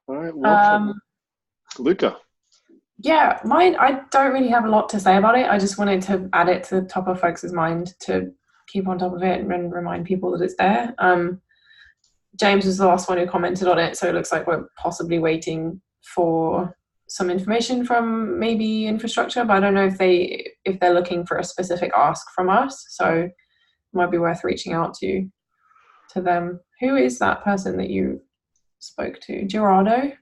All right, welcome. Um, Luca. yeah, mine, I don't really have a lot to say about it. I just wanted to add it to the top of folks' mind to keep on top of it and remind people that it's there. James was the last one who commented on it, so it looks like we're possibly waiting for some information from maybe infrastructure, but I don't know if they're looking for a specific ask from us. So it might be worth reaching out to them. Who is that person that you spoke to? Gerardo?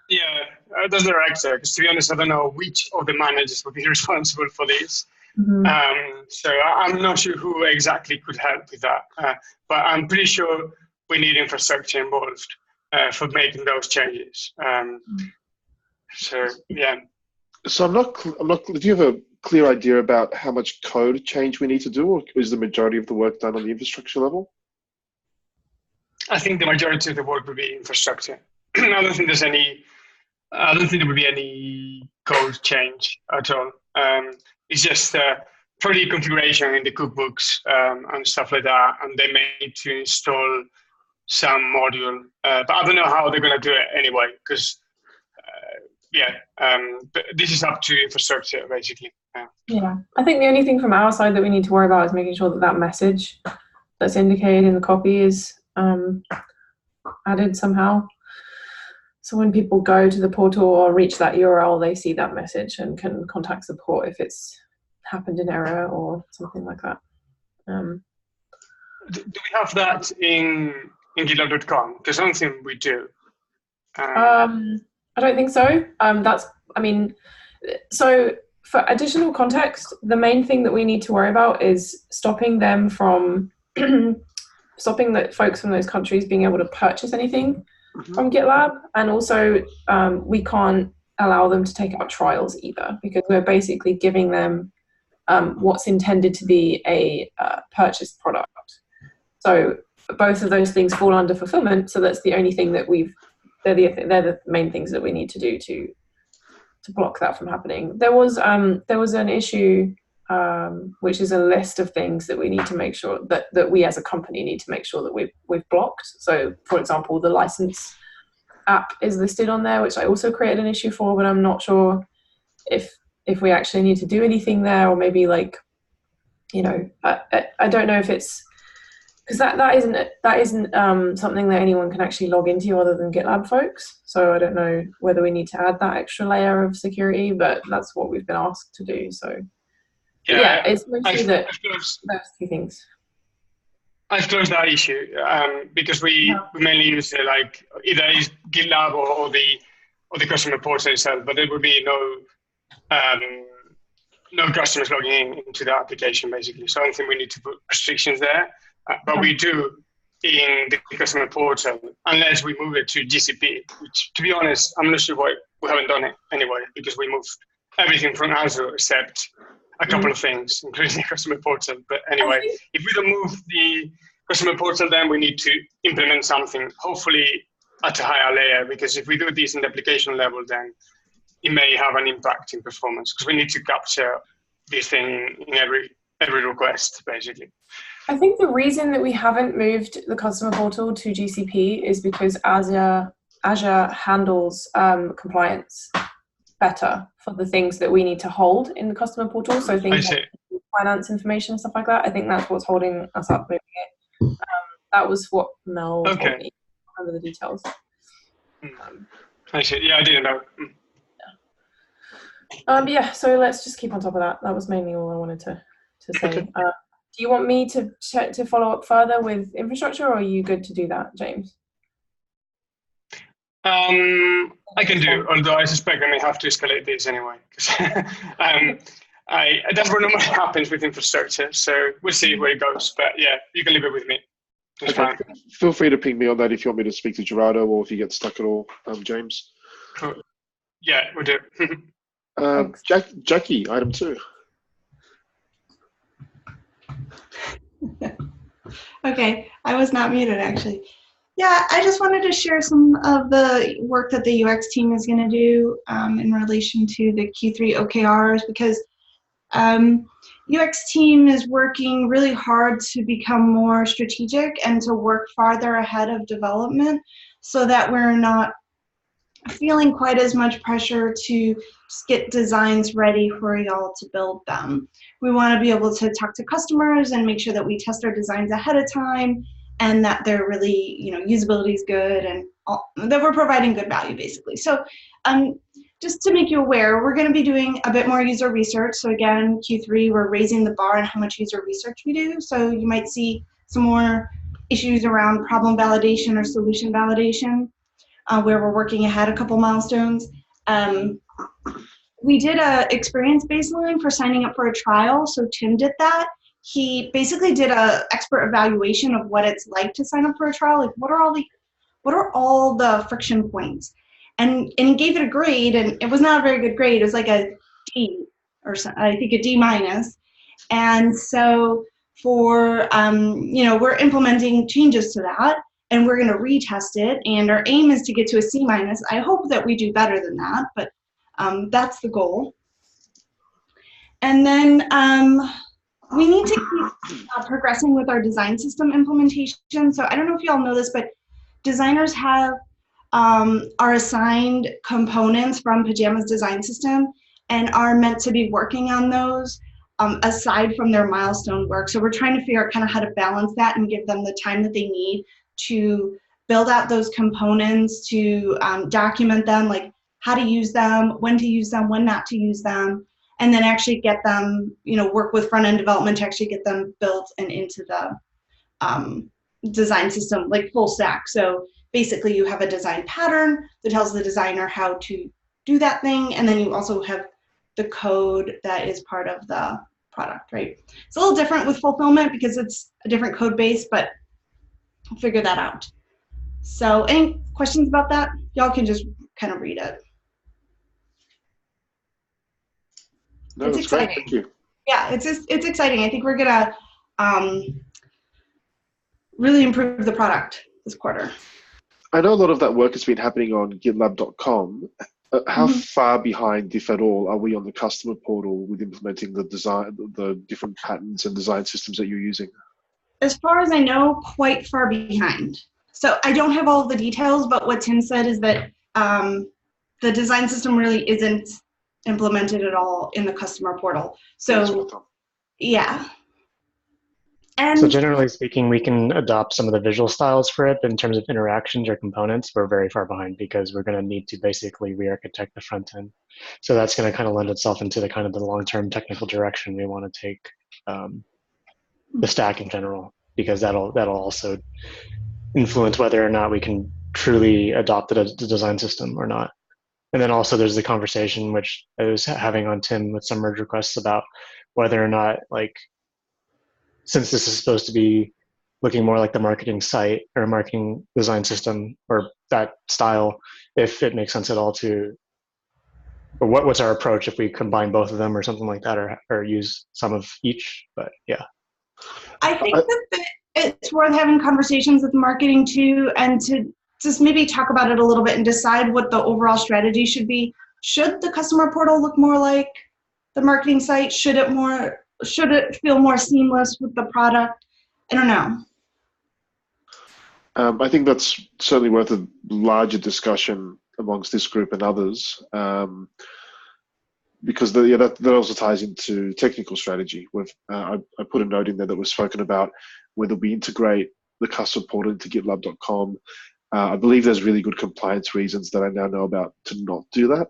Yeah, that's the director. Because to be honest, I don't know which of the managers would be responsible for this. Mm-hmm. So I'm not sure who exactly could help with that. But I'm pretty sure we need infrastructure involved for making those changes. So yeah. So I'm not. Do you have a clear idea about how much code change we need to do, or is the majority of the work done on the infrastructure level? I think the majority of the work will be infrastructure. I don't think there's any. I don't think there will be any code change at all. It's just probably configuration in the cookbooks and stuff like that, and they may need to install some module. But I don't know how they're going to do it anyway, because but this is up to infrastructure basically. Yeah, I think the only thing from our side that we need to worry about is making sure that that message that's indicated in the copy is added somehow. So when people go to the portal or reach that URL, they see that message and can contact support if it's happened in error or something like that. Do we have that in GitLab.com? Because I don't think we do. I don't think so. So for additional context, the main thing that we need to worry about is stopping them from stopping the folks from those countries being able to purchase anything from GitLab, and also we can't allow them to take out trials either, because we're basically giving them what's intended to be a purchased product. So both of those things fall under fulfillment. So that's the only thing that they're the main things that we need to do to block that from happening. There was an issue, which is a list of things that we need to make sure that we as a company need to make sure that we've blocked. So for example, the license app is listed on there, which I also created an issue for, but I'm not sure if we actually need to do anything there, or maybe I don't know if it's, because that isn't something that anyone can actually log into other than GitLab folks. So I don't know whether we need to add that extra layer of security, but that's what we've been asked to do. So yeah, it's mostly those two things. I've closed that issue because we mainly use either GitLab or the customer portal itself, but there will be no customers logging into the application basically. So I don't think we need to put restrictions there. But we do in the customer portal, unless we move it to GCP, which, to be honest, I'm not sure why we haven't done it anyway, because we moved everything from Azure except a couple of things, including the customer portal. But anyway, if we don't move the customer portal, then we need to implement something, hopefully at a higher layer, because if we do this in the application level, then it may have an impact in performance, because we need to capture this thing in every request, basically. I think the reason that we haven't moved the customer portal to GCP is because Azure handles compliance better for the things that we need to hold in the customer portal. So things like finance information and stuff like that. I think that's what's holding us up moving it. That was what Mel told me. I don't remember the details. I see. Yeah, I didn't know. Yeah, so let's just keep on top of that. That was mainly all I wanted to say. Do you want me to follow up further with infrastructure, or are you good to do that, James? I can do, although I suspect I may have to escalate this anyway. That's what normally happens with infrastructure, so we'll see where it goes. But yeah, you can leave it with me. It's fine. Feel free to ping me on that if you want me to speak to Gerardo, or if you get stuck at all, James. Cool. Yeah, we'll do. Jackie, item 2. Okay, I was not muted actually. Yeah, I just wanted to share some of the work that the UX team is going to do in relation to the Q3 OKRs, because UX team is working really hard to become more strategic and to work farther ahead of development, so that we're not feeling quite as much pressure to just get designs ready for y'all to build them. We want to be able to talk to customers and make sure that we test our designs ahead of time and that they're really, usability is good and that we're providing good value basically. So just to make you aware, we're going to be doing a bit more user research. So again, Q3, we're raising the bar on how much user research we do. So you might see some more issues around problem validation or solution validation, where we're working ahead a couple milestones. We did a experience baseline for signing up for a trial. So Tim did that. He basically did a expert evaluation of what it's like to sign up for a trial. Like what are all the friction points? And he gave it a grade, and it was not a very good grade. It was like a D, or I think a D minus. And so for, we're implementing changes to that, and we're going to retest it. And our aim is to get to a C minus. I hope that we do better than that, but that's the goal. And then we need to keep progressing with our design system implementation. So I don't know if you all know this, but designers are assigned components from Pajama's design system and are meant to be working on those aside from their milestone work. So we're trying to figure out kind of how to balance that and give them the time that they need to build out those components, to document them, like how to use them, when not to use them, and then actually get them, work with front-end development to actually get them built and into the design system, like full stack. So basically you have a design pattern that tells the designer how to do that thing, and then you also have the code that is part of the product, right? It's a little different with fulfillment because it's a different code base, but I'll figure that out. So any questions about that? Y'all can just kind of read it. No, it's that's exciting. great. Thank you. Yeah, it's exciting. I think we're gonna really improve the product this quarter. I know a lot of that work has been happening on GitLab.com. How far behind, if at all, are we on the customer portal with implementing the design, the different patterns and design systems that you're using? As far as I know, quite far behind. So I don't have all of the details, but what Tim said is that the design system really isn't implemented at all in the customer portal. So yeah. And so generally speaking, we can adopt some of the visual styles for it, but in terms of interactions or components, we're very far behind because we're going to need to basically re-architect the front end. So that's going to kind of lend itself into the kind of the long-term technical direction we want to take the stack in general, because that'll also influence whether or not we can truly adopt the design system or not. And then also there's the conversation which I was having on Tim with some merge requests about whether or not, like, since this is supposed to be looking more like the marketing site or marketing design system or that style, if it makes sense at all to, or what's our approach if we combine both of them or something like that, or use some of each. But yeah. I think that it's worth having conversations with marketing too, and to just maybe talk about it a little bit and decide what the overall strategy should be. Should the customer portal look more like the marketing site? Should it feel more seamless with the product? I don't know. I think that's certainly worth a larger discussion amongst this group and others, because that also ties into technical strategy. I put a note in there that was spoken about whether we integrate the customer portal into GitLab.com. I believe there's really good compliance reasons that I now know about to not do that.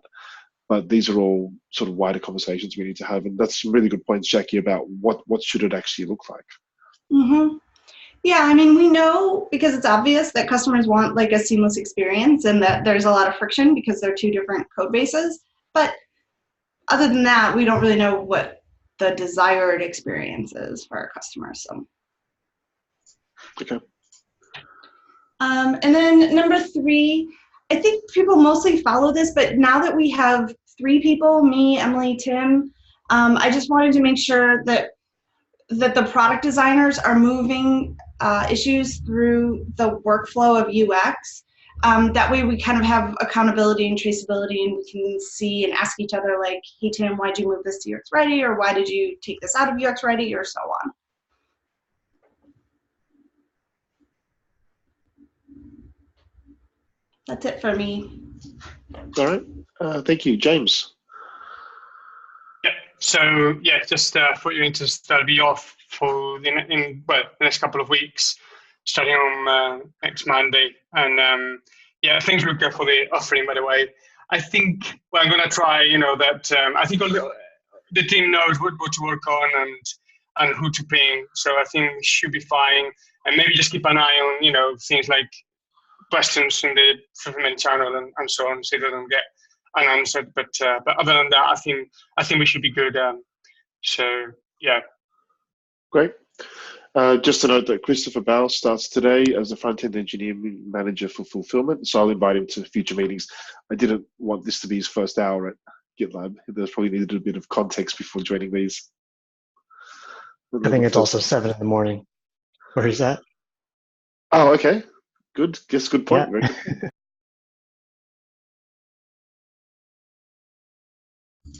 But these are all sort of wider conversations we need to have. And that's some really good points, Jackie, about what should it actually look like. Mm-hmm. Yeah, I mean, we know because it's obvious that customers want like a seamless experience and that there's a lot of friction because they're two different code bases. But other than that, we don't really know what the desired experience is for our customers. So. Okay. And then number 3, I think people mostly follow this, but now that we have 3 people, me, Emily, Tim, I just wanted to make sure that the product designers are moving issues through the workflow of UX. That way we kind of have accountability and traceability, and we can see and ask each other like, hey Tim, why'd you move this to UX Ready? Or why did you take this out of UX Ready? Or so on. That's it for me. All right. Thank you, James. Yeah. So yeah, just for your interest, I'll be off for the next couple of weeks, starting on next Monday. And yeah, things look good for the offering. By the way, I think I'm gonna try. That I think all the team knows what to work on and who to ping. So I think we should be fine. And maybe just keep an eye on things like questions in the fulfillment channel and so on, so they don't get unanswered. But other than that, I think we should be good. So yeah. Great. Just to note that Christopher Bell starts today as the front-end engineering manager for fulfillment, so I'll invite him to future meetings. I didn't want this to be his first hour at GitLab. There's probably needed a bit of context before joining these. I think it's also 7 a.m. Where is that? Oh, okay. Good. Guess good point.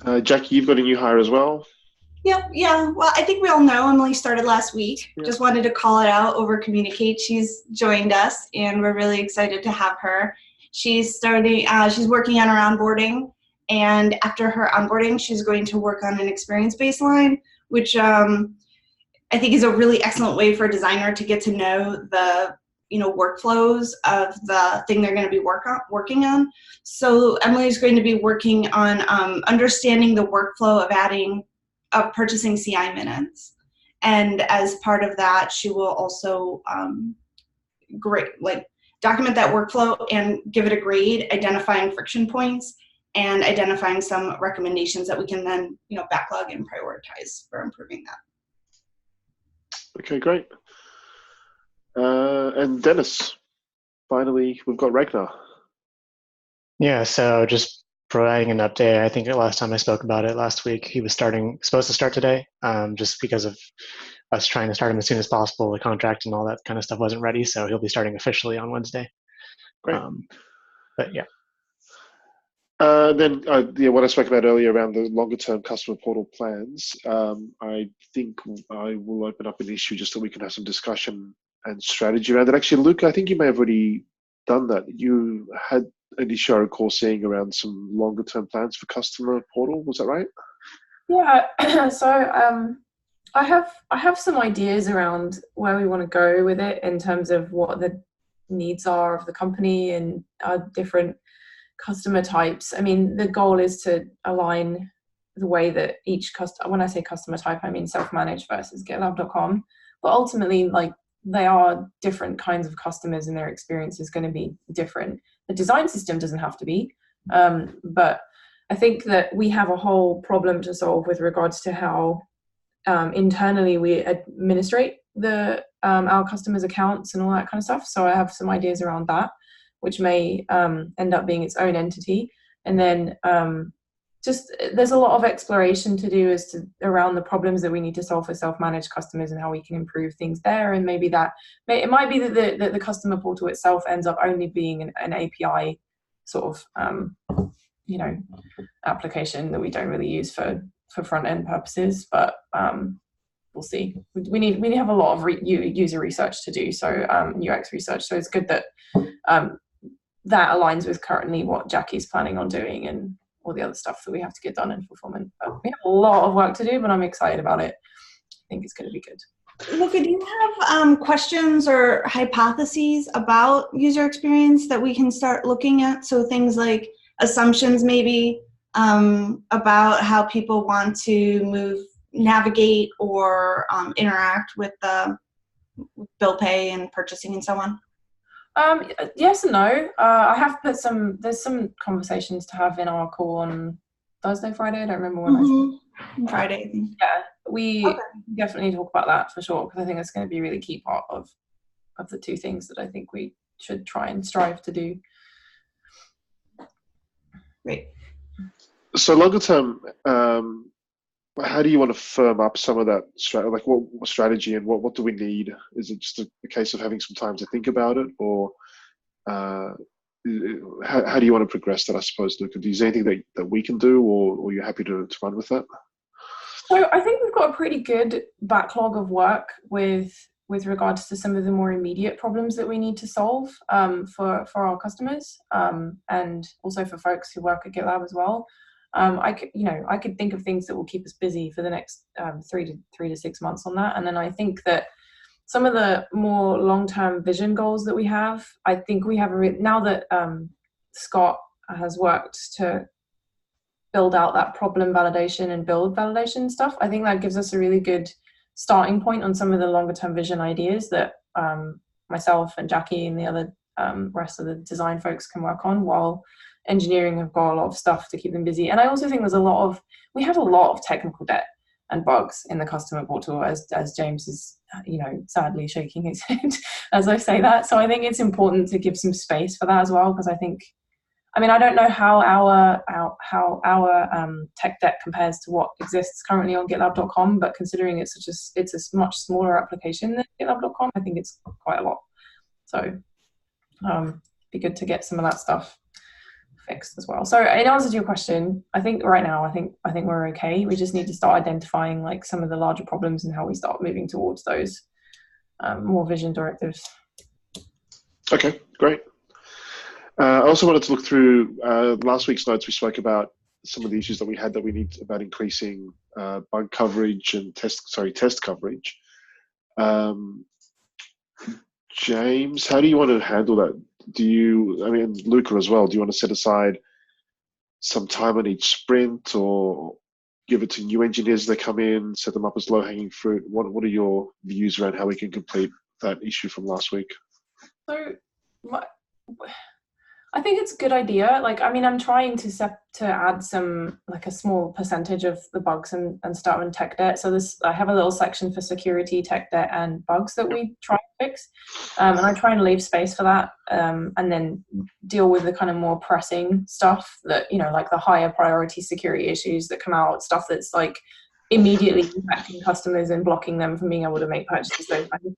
Yeah. Jackie, you've got a new hire as well. Yeah. Well, I think we all know Emily started last week. Yeah. Just wanted to call it out, over communicate. She's joined us, and we're really excited to have her. She's starting. She's working on her onboarding, and after her onboarding, she's going to work on an experience baseline, which I think is a really excellent way for a designer to get to know the workflows of the thing they're going to be working on. So Emily is going to be working on understanding the workflow of purchasing CI minutes, and as part of that, she will also document that workflow and give it a grade, identifying friction points and identifying some recommendations that we can then backlog and prioritize for improving that. Okay, great. And Dennis, finally, we've got Ragnar. Yeah, so just providing an update. I think the last time I spoke about it last week, he was supposed to start today, just because of us trying to start him as soon as possible. The contract and all that kind of stuff wasn't ready, so he'll be starting officially on Wednesday. Great. But yeah. Then what I spoke about earlier around the longer-term customer portal plans, I think I will open up an issue just so we can have some discussion and strategy around it. Actually, Luke, I think you may have already done that. You had an issue I recall seeing around some longer-term plans for customer portal. Was that right? Yeah. So I have some ideas around where we want to go with it in terms of what the needs are of the company and our different customer types. I mean, the goal is to align the way that each customer, when I say customer type, I mean self-managed versus GitLab.com. But ultimately, they are different kinds of customers and their experience is going to be different. The design system doesn't have to be, but I think that we have a whole problem to solve with regards to how internally we administrate our customers' accounts and all that kind of stuff. So I have some ideas around that, which may end up being its own entity. And then just there's a lot of exploration to do around the problems that we need to solve for self-managed customers and how we can improve things there. And maybe it might be that the customer portal itself ends up only being an API sort of application that we don't really use for front-end purposes, but we'll see. We need to have a lot of user research to do, so UX research. So it's good that that aligns with currently what Jackie's planning on doing and all the other stuff that we have to get done in fulfillment. But we have a lot of work to do, but I'm excited about it. I think it's going to be good. Luca, do you have questions or hypotheses about user experience that we can start looking at? So things like assumptions maybe about how people want to navigate or interact with bill pay and purchasing and so on? Yes and no. I have there's some conversations to have in our call on Thursday, Friday. I don't remember when. Friday. Yeah, we definitely talk about that for sure, because I think it's going to be a really key part of the two things that I think we should try and strive to do. Great. So longer term, how do you want to firm up some of that what strategy and what do we need? Is it just a case of having some time to think about it, or how do you want to progress that, I suppose, Luca? Is there anything that we can do, or you're happy to run with that? So I think we've got a pretty good backlog of work with with regards to some of the more immediate problems that we need to solve for our customers, and also for folks who work at GitLab as well. I could think of things that will keep us busy for the next 3 to 6 months on that. And then I think that some of the more long-term vision goals that we have, I think we have now that Scott has worked to build out that problem validation and build validation stuff, I think that gives us a really good starting point on some of the longer term vision ideas that myself and Jackie and the other rest of the design folks can work on, while engineering have got a lot of stuff to keep them busy. And I also think we have a lot of technical debt and bugs in the customer portal, as James is sadly shaking his head as I say that. So I think it's important to give some space for that as well, because I don't know how our tech debt compares to what exists currently on GitLab.com, but considering it's a much smaller application than GitLab.com, I think it's quite a lot. So be good to get some of that stuff fixed as well. So in answer to your question, I think right now I think we're okay. We just need to start identifying like some of the larger problems and how we start moving towards those more vision directives. Okay, great. I also wanted to look through last week's notes. We spoke about some of the issues that we had about increasing bug coverage and test coverage. James, how do you want to handle that? Luca as well, do you want to set aside some time on each sprint, or give it to new engineers that come in, set them up as low-hanging fruit? What are your views around how we can complete that issue from last week? So I think it's a good idea. I'm trying to add some, like a small percentage of the bugs and stuff in tech debt. So I have a little section for security, tech debt, and bugs that we try to fix. And I try and leave space for that, and then deal with the kind of more pressing stuff that, like the higher priority security issues that come out, stuff that's like immediately impacting customers and blocking them from being able to make purchases, those kinds of things.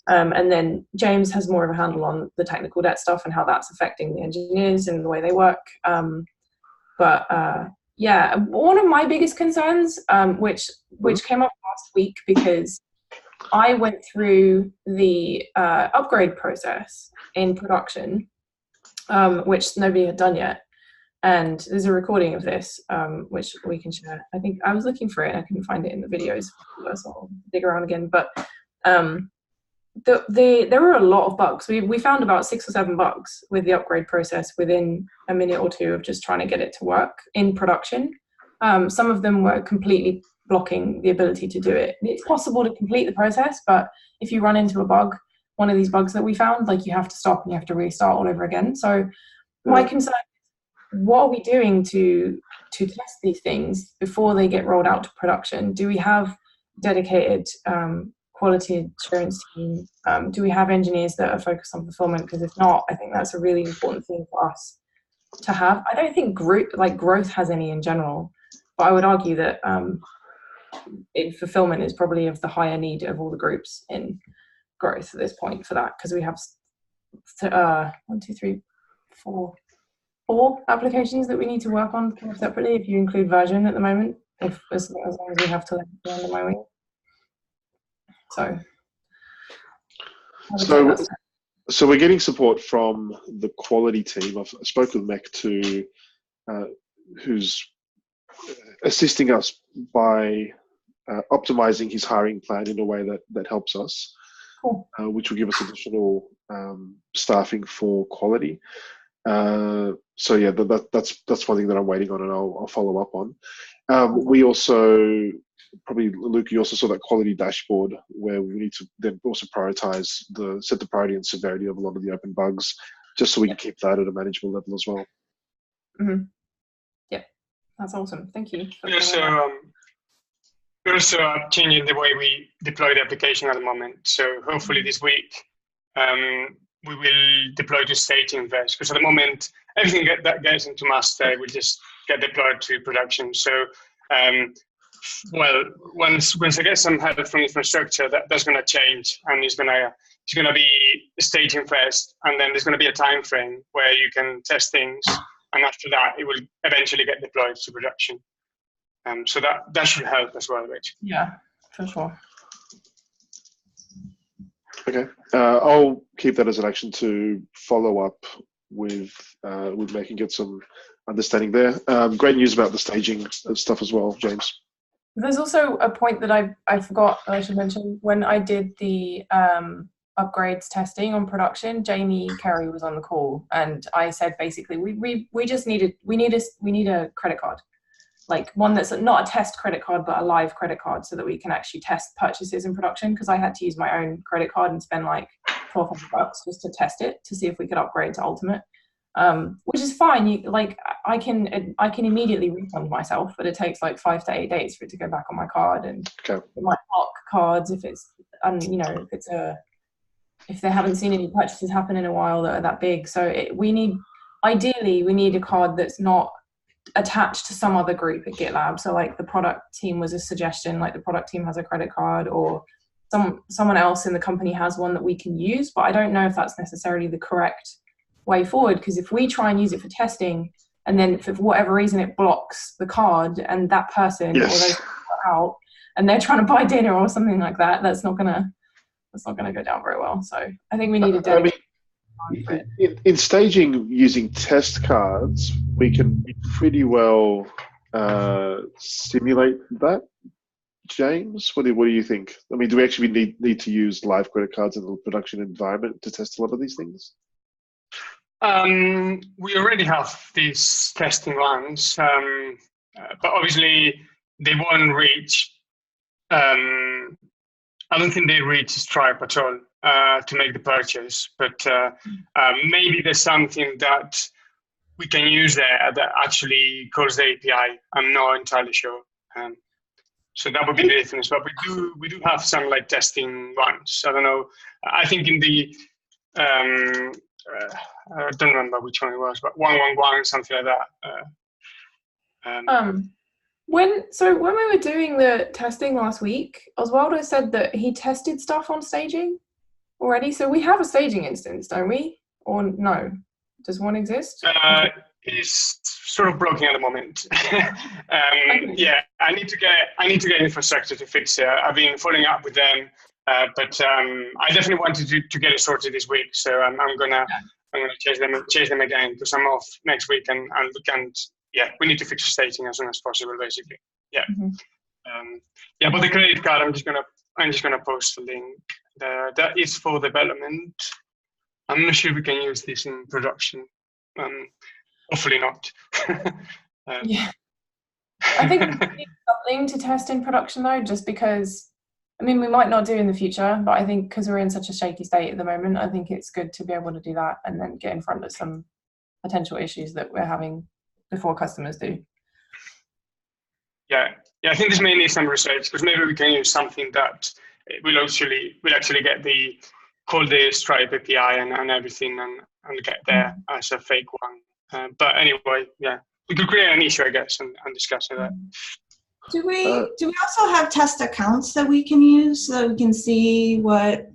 And then James has more of a handle on the technical debt stuff and how that's affecting the engineers and the way they work. But one of my biggest concerns, which came up last week because I went through the upgrade process in production, which nobody had done yet. And there's a recording of this, which we can share. I think I was looking for it and I couldn't find it in the videos, so I'll dig around again. But there were a lot of bugs. We found about 6 or 7 bugs with the upgrade process within a minute or two of just trying to get it to work in production. Some of them were completely blocking the ability to do it. It's possible to complete the process, but if you run into a bug, one of these bugs that we found, like, you have to stop and you have to restart all over again. So my concern is, what are we doing to test these things before they get rolled out to production? Do we have dedicated quality assurance team? Do we have engineers that are focused on fulfillment? Because if not, I think that's a really important thing for us to have. I don't think growth has any in general, but I would argue that fulfillment is probably of the higher need of all the groups in growth at this point for that, because we have 4 applications that we need to work on separately, if you include version at the moment, as long as we have to land under my wing. So we're getting support from the quality team. I spoke with Mech too, who's assisting us by optimizing his hiring plan in a way that helps us, cool. Which will give us additional staffing for quality. So yeah, that's one thing that I'm waiting on, and I'll follow up on. We also, probably Luke, you also saw that quality dashboard where we need to then also set the priority and severity of a lot of the open bugs, just so we can keep that at a manageable level as well. Mm-hmm. Yeah, that's awesome. Thank you. We're also changing the way we deploy the application at the moment. So hopefully this week we will deploy to staging first, because at the moment everything that gets into master will just get deployed to production. So once I get some help from infrastructure, that's going to change, and it's going to be staging first, and then there's going to be a time frame where you can test things, and after that it will eventually get deployed to production. So that should help as well, Rich. Yeah, for sure. Okay, I'll keep that as an action to follow up with Meg and get some understanding there. Great news about the staging stuff as well, James. There's also a point that I forgot I should mention. When I did the upgrades testing on production, Jamie Carey was on the call, and I said basically we just need a credit card, like one that's not a test credit card but a live credit card, so that we can actually test purchases in production, because I had to use my own credit card and spend like $1,200 just to test it to see if we could upgrade to Ultimate. Which is fine. I can immediately refund myself, but it takes like 5 to 8 days for it to go back on my card, and Okay. it might block cards if it's if they haven't seen any purchases happen in a while that are that big. So ideally we need a card that's not attached to some other group at GitLab. So like the product team was a suggestion, like the product team has a credit card, or someone else in the company has one that we can use, but I don't know if that's necessarily the correct way forward, because if we try and use it for testing and then for whatever reason it blocks the card and that person or those people are out and they're trying to buy dinner or something like that, that's not gonna go down very well. So I think we need a dedicated card for it. In staging using test cards, we can pretty well simulate that. James, what do you think? I mean, do we actually need to use live credit cards in the production environment to test a lot of these things? We already have these testing runs, but obviously they won't reach. I don't think they reach Stripe at all to make the purchase. But maybe there's something that we can use there that actually calls the API. I'm not entirely sure. So that would be the difference. But we do have some like testing runs. I don't know. I think in the I don't remember which one it was, but 111, something like that. When we were doing the testing last week, Oswaldo said that he tested stuff on staging already. So we have a staging instance, don't we? Or no? Does one exist? It's sort of broken at the moment. Yeah, I need to get infrastructure to fix it. I've been following up with them, but I definitely wanted to get it sorted this week. So I'm gonna chase them again because I'm off next week, and we can't. Yeah, we need to fix the staging as soon as possible, basically. Yeah. Mm-hmm. Yeah, but the credit card, I'm just gonna post the link. That is for development. I'm not sure we can use this in production. Hopefully not. Yeah. I think we need something to test in production though, just because, I mean, we might not do in the future, but I think because we're in such a shaky state at the moment, I think it's good to be able to do that and then get in front of some potential issues that we're having before customers do. Yeah, I think this may need some research because maybe we can use something that will actually get call the Stripe API and everything and get there as a fake one. But anyway, yeah, we could create an issue, I guess, and discuss that. Do we also have test accounts that we can use so we can see what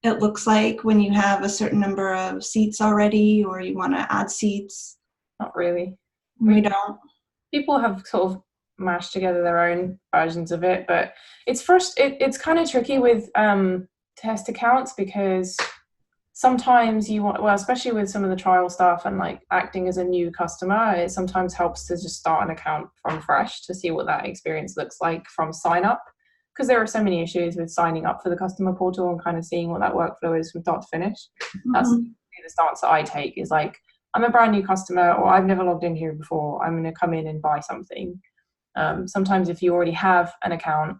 it looks like when you have a certain number of seats already, or you want to add seats? Not really. We don't. People have sort of mashed together their own versions of it, but it's kind of tricky with test accounts because sometimes you want, well, especially with some of the trial stuff and like acting as a new customer, it sometimes helps to just start an account from fresh to see what that experience looks like from sign up, because there are so many issues with signing up for the customer portal and kind of seeing what that workflow is from start to finish. That's the stance that I take, is like, I'm a brand new customer, or I've never logged in here before, I'm going to come in and buy something. Sometimes if you already have an account,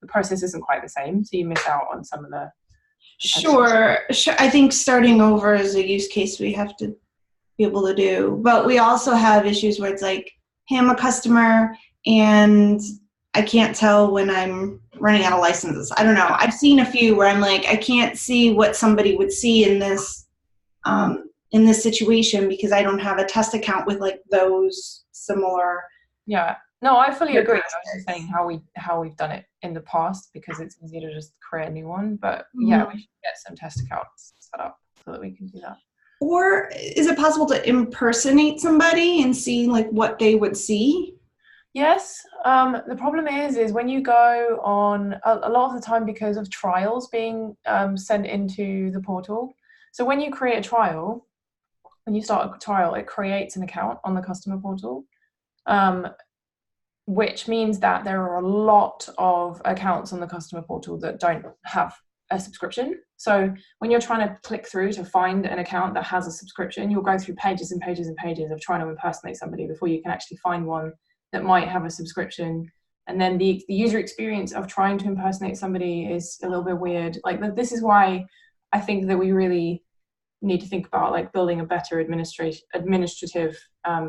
the process isn't quite the same, so you miss out on some of the. Sure. I think starting over is a use case we have to be able to do. But we also have issues where it's like, hey, I'm a customer and I can't tell when I'm running out of licenses. I don't know. I've seen a few where I'm like, I can't see what somebody would see in this situation because I don't have a test account with like those similar. Yeah. No, I fully agree. I was just saying how we've done it in the past because it's easier to just create a new one. But yeah, we should get some test accounts set up so that we can do that. Or is it possible to impersonate somebody and see like what they would see? Yes. The problem is when you go on a lot of the time, because of trials being sent into the portal. So when you create a trial, when you start a trial, it creates an account on the customer portal, which means that there are a lot of accounts on the customer portal that don't have a subscription. So when you're trying to click through to find an account that has a subscription, you'll go through pages and pages and pages of trying to impersonate somebody before you can actually find one that might have a subscription. And then the user experience of trying to impersonate somebody is a little bit weird. Like, this is why I think that we really need to think about like building a better administrative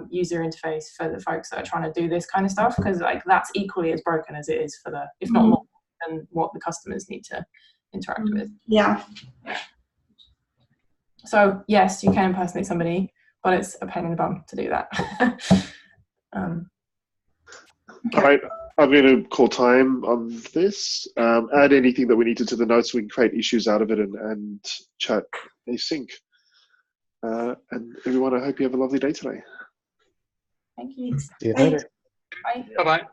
user interface for the folks that are trying to do this kind of stuff, because like that's equally as broken as it is for the, if not more than what the customers need to interact with. Yeah. So yes, you can impersonate somebody, but it's a pain in the bum to do that. All right, I'm going to call time on this. Add anything that we needed to the notes so we can create issues out of it and chat async. And everyone, I hope you have a lovely day today. Thank you. See you later. Bye. Bye-bye.